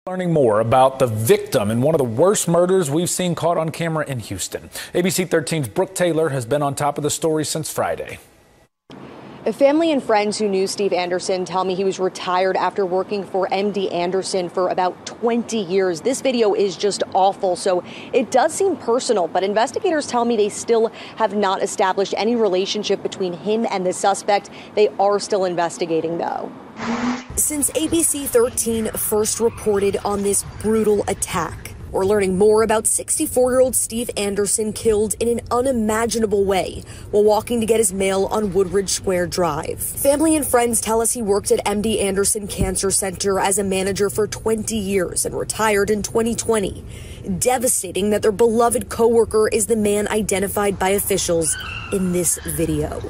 Learning more about the victim in one of the worst murders we've seen caught on camera in Houston. ABC 13's Brooke Taylor has been on top of the story since Friday. Family and friends who knew Steve Anderson tell me he was retired after working for MD Anderson for about 20 years. This video is just awful, so it does seem personal, but investigators tell me they still have not established any relationship between him and the suspect. They are still investigating, though. Since ABC 13 first reported on this brutal attack, we're learning more about 64-year-old Steve Anderson killed in an unimaginable way while walking to get his mail on Woodridge Square Drive. Family and friends tell us he worked at MD Anderson Cancer Center as a manager for 20 years and retired in 2020. Devastating that their beloved coworker is the man identified by officials in this video.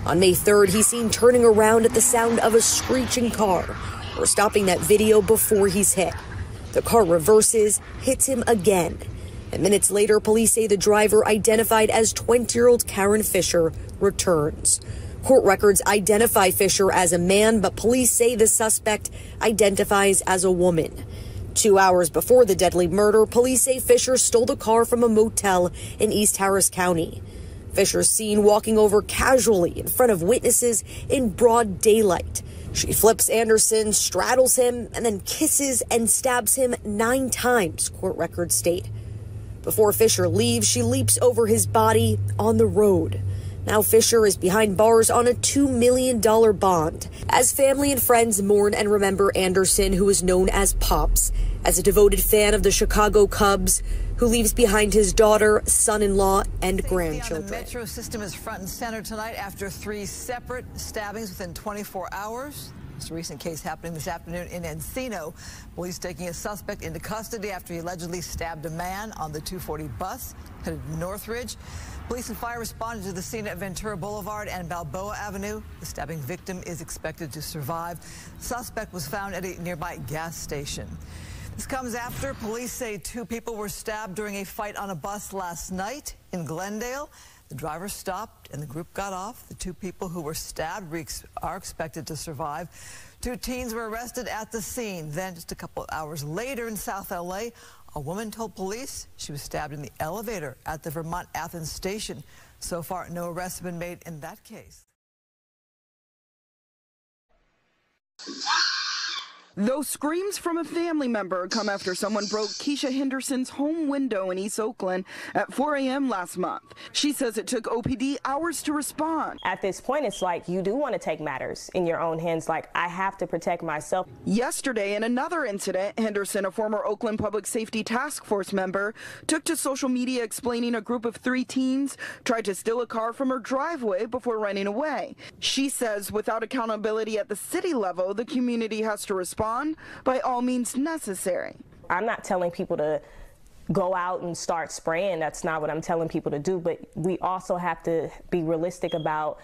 On May 3rd, he's seen turning around at the sound of a screeching car. We're stopping that video before he's hit. The car reverses, hits him again. And minutes later, police say the driver, identified as 20-year-old Karen Fisher, returns. Court records identify Fisher as a man, but police say the suspect identifies as a woman. 2 hours before the deadly murder, police say Fisher stole the car from a motel in East Harris County. Fisher's seen walking over casually in front of witnesses in broad daylight. She flips Anderson, straddles him, and then kisses and stabs him 9 times, court records state. Before Fisher leaves, she leaps over his body on the road. Now Fisher is behind bars on a $2 million bond. As family and friends mourn and remember Anderson, who is known as Pops, as a devoted fan of the Chicago Cubs, who leaves behind his daughter, son-in-law, and grandchildren. The metro system is front and center tonight after 3 separate stabbings within 24 hours. It's a recent case happening this afternoon in Encino. Police taking a suspect into custody after he allegedly stabbed a man on the 240 bus headed to Northridge. Police and fire responded to the scene at Ventura Boulevard and Balboa Avenue. The stabbing victim is expected to survive. The suspect was found at a nearby gas station. This comes after police say 2 people were stabbed during a fight on a bus last night in Glendale. The driver stopped and the group got off. The 2 people who were stabbed are expected to survive. 2 teens were arrested at the scene. Then just a couple of hours later in South LA, a woman told police she was stabbed in the elevator at the Vermont Athens station. So far, no arrests have been made in that case. Those screams from a family member come after someone broke Keisha Henderson's home window in East Oakland at 4 a.m. last month. She says it took OPD hours to respond. At this point, it's like you do want to take matters in your own hands. Like, I have to protect myself. Yesterday, in another incident, Henderson, a former Oakland Public Safety Task Force member, took to social media explaining a group of 3 teens tried to steal a car from her driveway before running away. She says without accountability at the city level, the community has to respond by all means necessary. I'm not telling people to go out and start spraying. That's not what I'm telling people to do. But we also have to be realistic about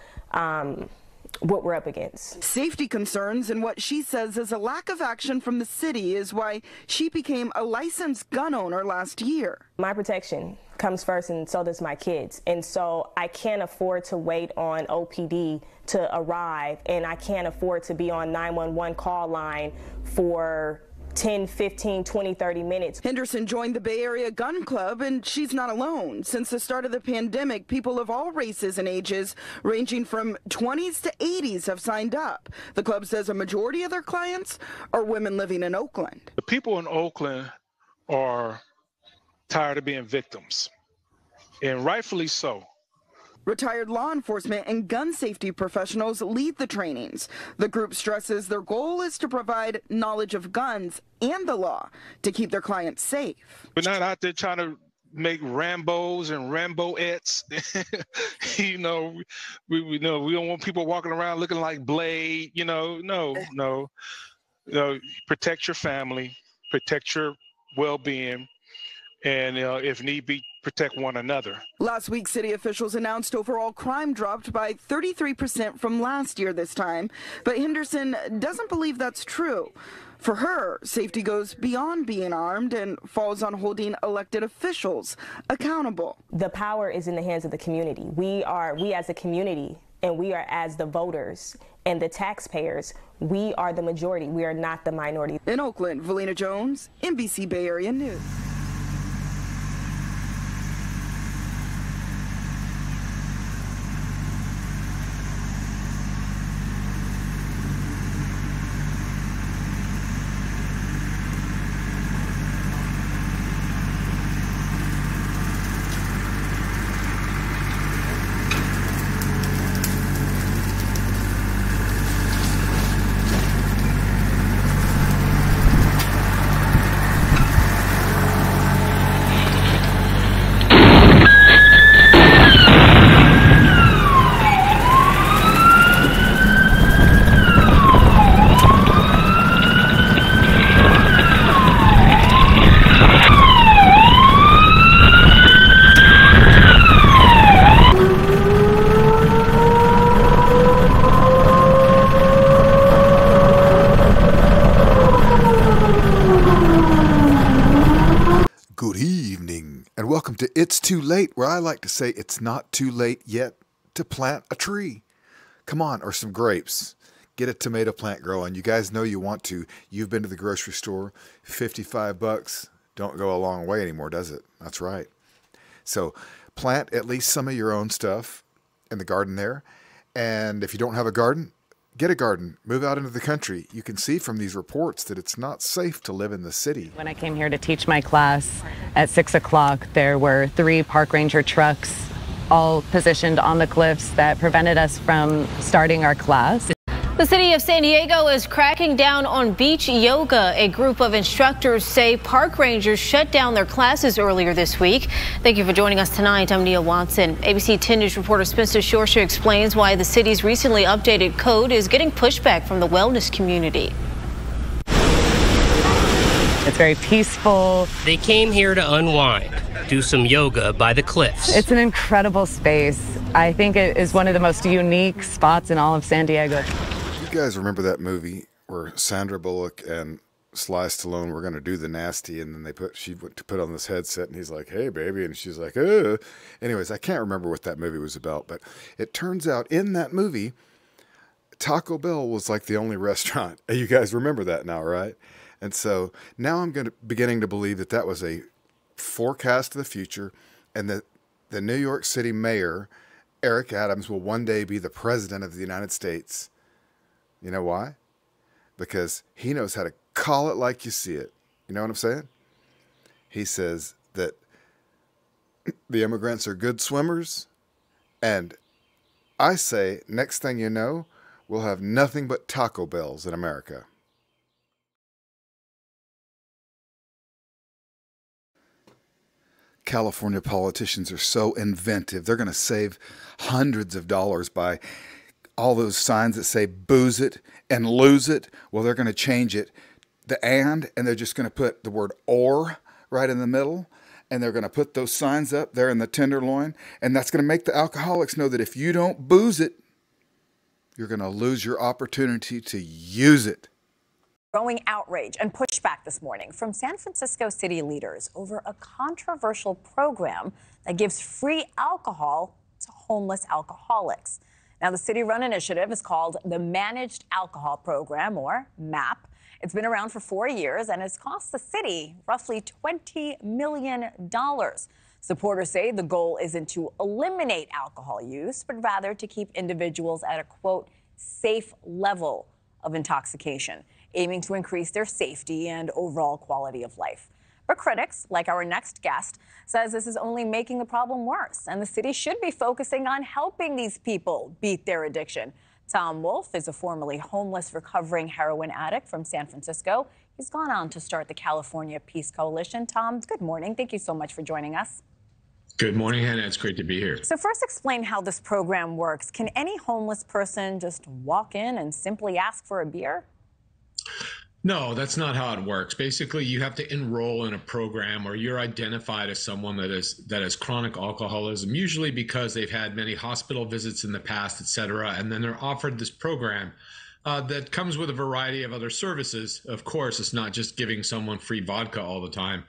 what we're up against. Safety concerns and what she says is a lack of action from the city is why she became a licensed gun owner last year. My protection comes first, and so does my kids. And so I can't afford to wait on OPD to arrive, and I can't afford to be on 911 call line for 10, 15, 20, 30 minutes. Henderson joined the Bay Area Gun Club, and she's not alone. Since the start of the pandemic, people of all races and ages, ranging from 20s to 80s, have signed up. The club says a majority of their clients are women living in Oakland. The people in Oakland are tired of being victims, and rightfully so. Retired law enforcement and gun safety professionals lead the trainings. The group stresses their goal is to provide knowledge of guns and the law to keep their clients safe. We're not out there trying to make Rambos and Ramboettes. We don't want people walking around looking like Blade. No. Protect your family, protect your well-being, and if need be, protect one another. Last week, city officials announced overall crime dropped by 33% from last year this time, but Henderson doesn't believe that's true. For her, safety goes beyond being armed and falls on holding elected officials accountable. The power is in the hands of the community. We as a community And we are, as the voters and the taxpayers, we are the majority. We are not the minority. In Oakland, Valina Jones, NBC Bay Area News. Good evening, and welcome to It's Too Late, where I like to say it's not too late yet to plant a tree. Come on, or some grapes. Get a tomato plant growing. You guys know you want to. You've been to the grocery store. 55 bucks don't go a long way anymore, does it? That's right. So plant at least some of your own stuff in the garden there. And if you don't have a garden, get a garden. Move out into the country. You can see from these reports that it's not safe to live in the city. When I came here to teach my class at 6 o'clock, there were 3 park ranger trucks all positioned on the cliffs that prevented us from starting our class. The city of San Diego is cracking down on beach yoga. A group of instructors say park rangers shut down their classes earlier this week. Thank you for joining us tonight. I'm Nia Watson. ABC 10 News reporter Spencer Shorsha explains why the city's recently updated code is getting pushback from the wellness community. It's very peaceful. They came here to unwind, do some yoga by the cliffs. It's an incredible space. I think it is one of the most unique spots in all of San Diego. You guys remember that movie where Sandra Bullock and Sly Stallone were going to do the nasty, and then she went to put on this headset, and he's like, "Hey, baby," and she's like, "Ugh." Anyways, I can't remember what that movie was about, but it turns out in that movie, Taco Bell was like the only restaurant. You guys remember that now, right? And so now I'm beginning to believe that that was a forecast of the future, and that the New York City mayor, Eric Adams, will one day be the president of the United States. You know why? Because he knows how to call it like you see it. You know what I'm saying? He says that the immigrants are good swimmers, and I say, next thing you know, we'll have nothing but Taco Bells in America. California politicians are so inventive. They're going to save hundreds of dollars by all those signs that say booze it and lose it. Well, they're going to change it, and they're just going to put the word or right in the middle, and they're going to put those signs up there in the Tenderloin, and that's going to make the alcoholics know that if you don't booze it, you're going to lose your opportunity to use it. Growing outrage and pushback this morning from San Francisco city leaders over a controversial program that gives free alcohol to homeless alcoholics. Now, the city-run initiative is called the Managed Alcohol Program, or MAP. It's been around for 4 years and has cost the city roughly $20 million. Supporters say the goal isn't to eliminate alcohol use, but rather to keep individuals at a, quote, safe level of intoxication, aiming to increase their safety and overall quality of life. But critics, like our next guest, says this is only making the problem worse, and the city should be focusing on helping these people beat their addiction. Tom Wolf is a formerly homeless recovering heroin addict from San Francisco. He's gone on to start the California Peace Coalition. Tom, good morning. Thank you so much for joining us. Good morning, Hannah. It's great to be here. So first, explain how this program works. Can any homeless person just walk in and simply ask for a beer? No, that's not how it works. Basically, you have to enroll in a program, or you're identified as someone that has chronic alcoholism, usually because they've had many hospital visits in the past, et cetera, and then they're offered this program that comes with a variety of other services. Of course, it's not just giving someone free vodka all the time.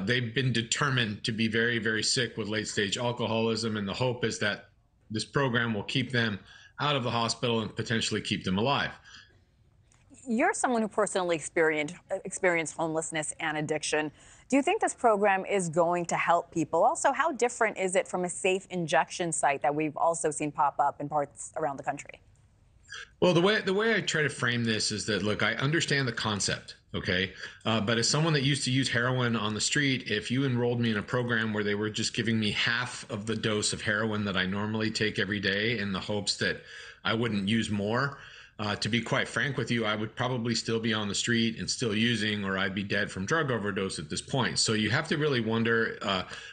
They've been determined to be very, very sick with late-stage alcoholism, and the hope is that This program will keep them out of the hospital and potentially keep them alive. You're someone who personally experienced homelessness and addiction. Do you think this program is going to help people? Also, how different is it from a safe injection site that we've also seen pop up in parts around the country? Well, the way I try to frame this is that, look, I understand the concept, okay? But as someone that used to use heroin on the street, if you enrolled me in a program where they were just giving me half of the dose of heroin that I normally take every day in the hopes that I wouldn't use more, to be quite frank with you, I would probably still be on the street and still using, or I'd be dead from drug overdose at this point. So you have to really wonder,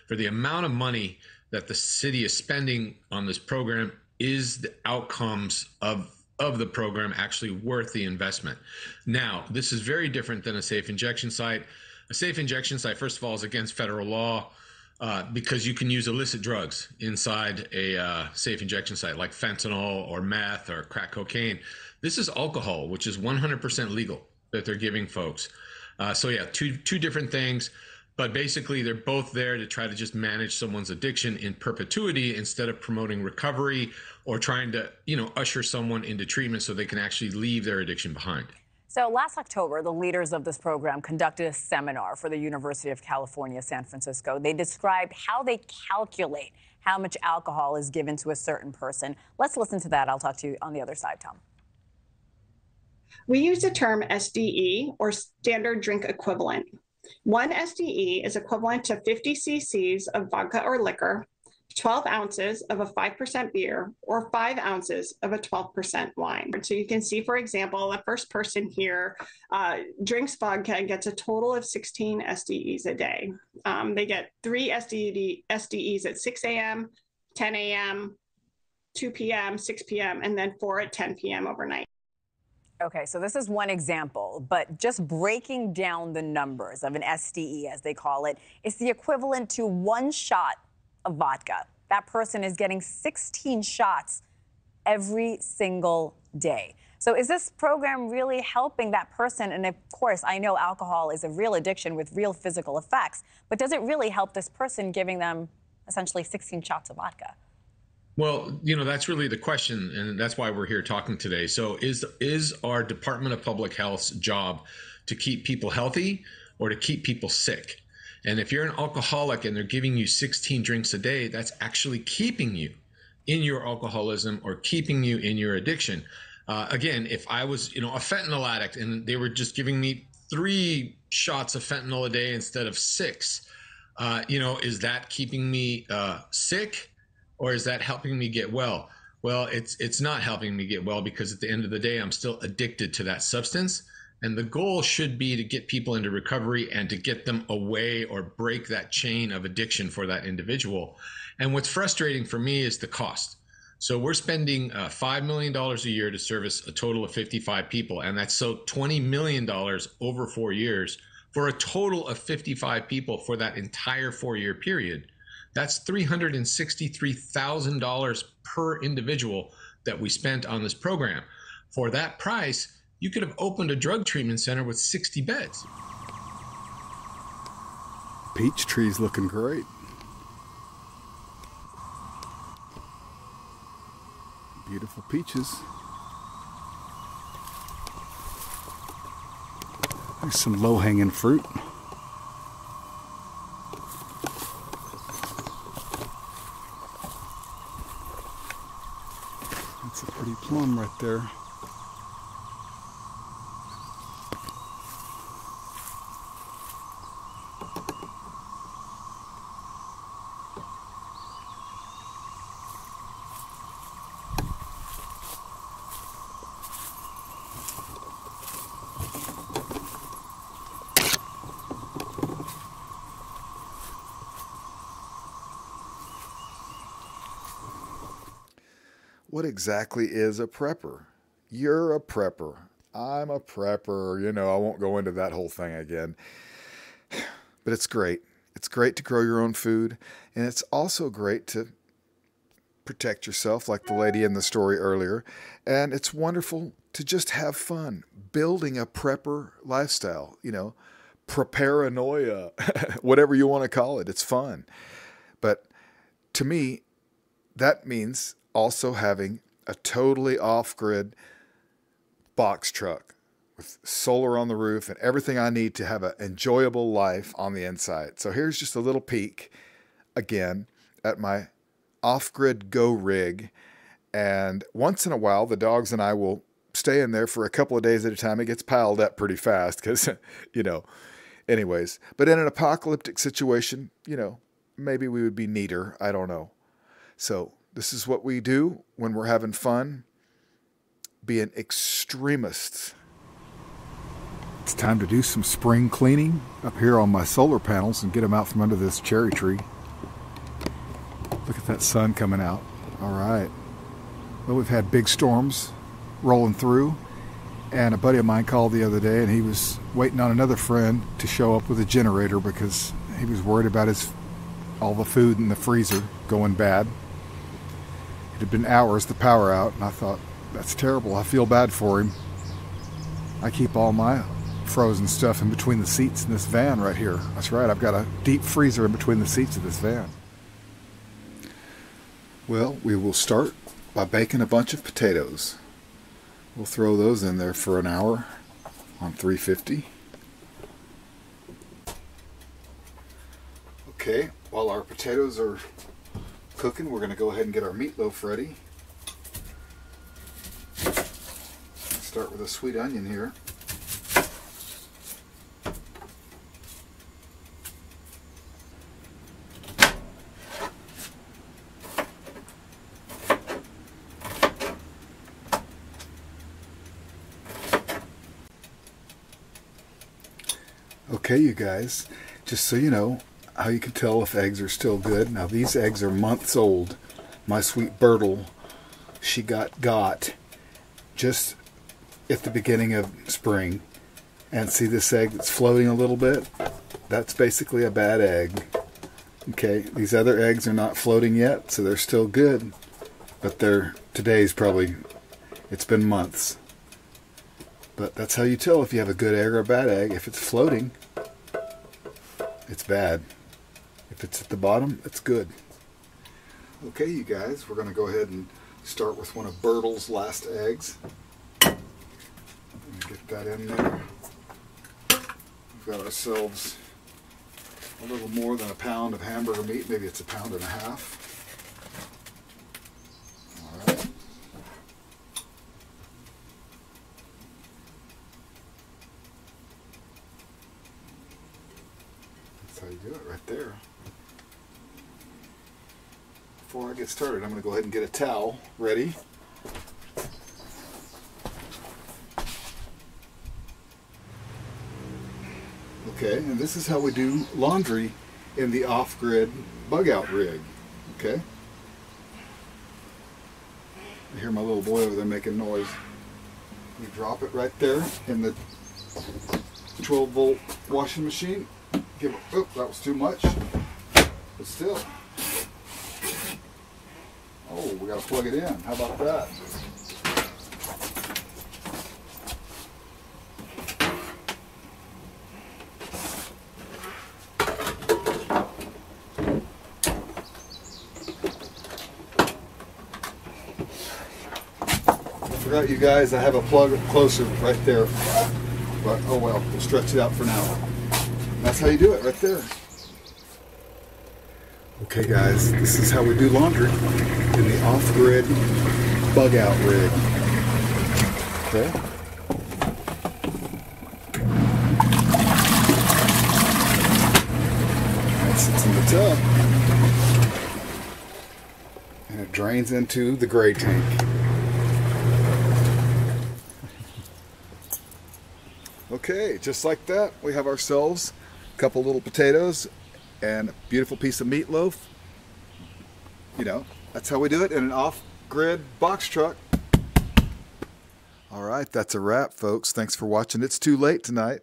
for the amount of money that the city is spending on this program, is the outcomes of the program actually worth the investment? Now, this is very different than a safe injection site. A safe injection site, first of all, is against federal law because you can use illicit drugs inside a safe injection site, like fentanyl or meth or crack cocaine. This is alcohol, which is 100% legal that they're giving folks. So yeah, two different things. But basically, they're both there to try to just manage someone's addiction in perpetuity instead of promoting recovery or trying to, usher someone into treatment so they can actually leave their addiction behind. So last October, the leaders of this program conducted a seminar for the University of California, San Francisco. They described how they calculate how much alcohol is given to a certain person. Let's listen to that. I'll talk to you on the other side, Tom. We use the term SDE, or standard drink equivalent. 1 SDE is equivalent to 50 cc's of vodka or liquor, 12 ounces of a 5% beer, or 5 ounces of a 12% wine. So you can see, for example, the first person here drinks vodka and gets a total of 16 SDEs a day. They get 3 SDEs at 6 a.m., 10 a.m., 2 p.m., 6 p.m., and then 4 at 10 p.m. overnight. Okay, so this is one example, but just breaking down the numbers of an SDE, as they call it, is the equivalent to 1 shot of vodka. That person is getting 16 shots every single day. So is this program really helping that person? And of course, I know alcohol is a real addiction with real physical effects, but does it really help this person giving them essentially 16 shots of vodka? Well, that's really the question, and that's why we're here talking today. So is our Department of Public Health's job to keep people healthy or to keep people sick? And if you're an alcoholic and they're giving you 16 drinks a day, that's actually keeping you in your alcoholism or keeping you in your addiction. Again, if I was, a fentanyl addict and they were just giving me 3 shots of fentanyl a day instead of 6, is that keeping me sick? Or is that helping me get well? Well, it's not helping me get well, because at the end of the day, I'm still addicted to that substance. And the goal should be to get people into recovery and to get them away or break that chain of addiction for that individual. And what's frustrating for me is the cost. So we're spending $5 million a year to service a total of 55 people. And that's so $20 million over 4 years for a total of 55 people for that entire 4-year period. That's $363,000 per individual that we spent on this program. For that price, you could have opened a drug treatment center with 60 beds. Peach tree's looking great. Beautiful peaches. There's some low-hanging fruit. That's a pretty plum right there. What exactly is a prepper? You're a prepper. I'm a prepper. I won't go into that whole thing again. But it's great. It's great to grow your own food. And it's also great to protect yourself, like the lady in the story earlier. And it's wonderful to just have fun building a prepper lifestyle. Preparanoia, whatever you want to call it. It's fun. But to me, that means also having a totally off-grid box truck with solar on the roof and everything I need to have an enjoyable life on the inside. So here's just a little peek again at my off-grid go rig. And once in a while, the dogs and I will stay in there for a couple of days at a time. It gets piled up pretty fast because, you know, anyways. But in an apocalyptic situation, you know, maybe we would be neater. I don't know. So this is what we do when we're having fun, being extremists. It's time to do some spring cleaning up here on my solar panels and get them out from under this cherry tree. Look at that sun coming out. All right. Well, we've had big storms rolling through, and a buddy of mine called the other day, and he was waiting on another friend to show up with a generator because he was worried about all the food in the freezer going bad. It had been hours, the power out, and I thought, that's terrible. I feel bad for him. I keep all my frozen stuff in between the seats in this van right here. That's right, I've got a deep freezer in between the seats of this van. Well, we will start by baking a bunch of potatoes. We'll throw those in there for an hour on 350. Okay, while our potatoes are cooking, we're going to go ahead and get our meatloaf ready. Start with a sweet onion here. Okay, you guys, just so you know how you can tell if eggs are still good. Now, these eggs are months old. My sweet Bertle, she got just at the beginning of spring. And see this egg that's floating a little bit? That's basically a bad egg. Okay, these other eggs are not floating yet, so they're still good. But today's probably, it's been months. But that's how you tell if you have a good egg or a bad egg. If it's floating, it's bad. If it's at the bottom, it's good. Okay, you guys, we're going to go ahead and start with one of Bertle's last eggs. Get that in there. We've got ourselves a little more than a pound of hamburger meat. Maybe it's a pound and a half. All right. That's how you do it right there. Before I get started, I'm going to go ahead and get a towel ready. Okay, and this is how we do laundry in the off-grid bug-out rig. Okay? I hear my little boy over there making noise. We drop it right there in the 12-volt washing machine. Oh, that was too much. But still. Oh, we got to plug it in. How about that? I forgot, you guys, I have a plug closer right there. But oh well, we'll stretch it out for now. That's how you do it right there. Okay guys, this is how we do laundry in the off-grid bug-out rig. Okay. That sits in the tub. And it drains into the gray tank. Okay, just like that, we have ourselves a couple little potatoes and a beautiful piece of meatloaf. You know, that's how we do it in an off-grid box truck. All right, that's a wrap, folks. Thanks for watching. It's too late tonight.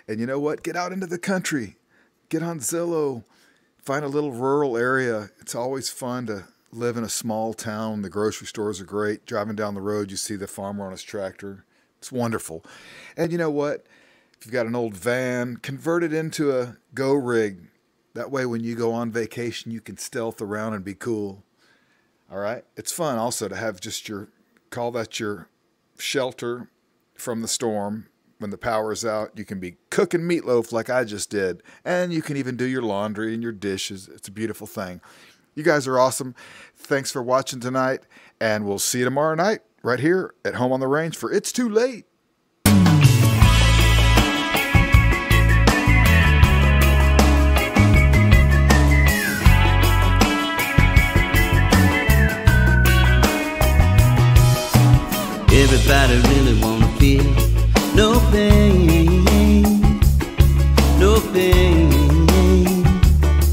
And you know what? Get out into the country. Get on Zillow. Find a little rural area. It's always fun to live in a small town. The grocery stores are great. Driving down the road, you see the farmer on his tractor. It's wonderful. And you know what? If you've got an old van, convert it into a go rig. That way when you go on vacation, you can stealth around and be cool. All right. It's fun also to have just call that your shelter from the storm. When the power's out, you can be cooking meatloaf like I just did. And you can even do your laundry and your dishes. It's a beautiful thing. You guys are awesome. Thanks for watching tonight. And we'll see you tomorrow night right here at Home on the Range for It's Too Late. Everybody really wanna feel no pain.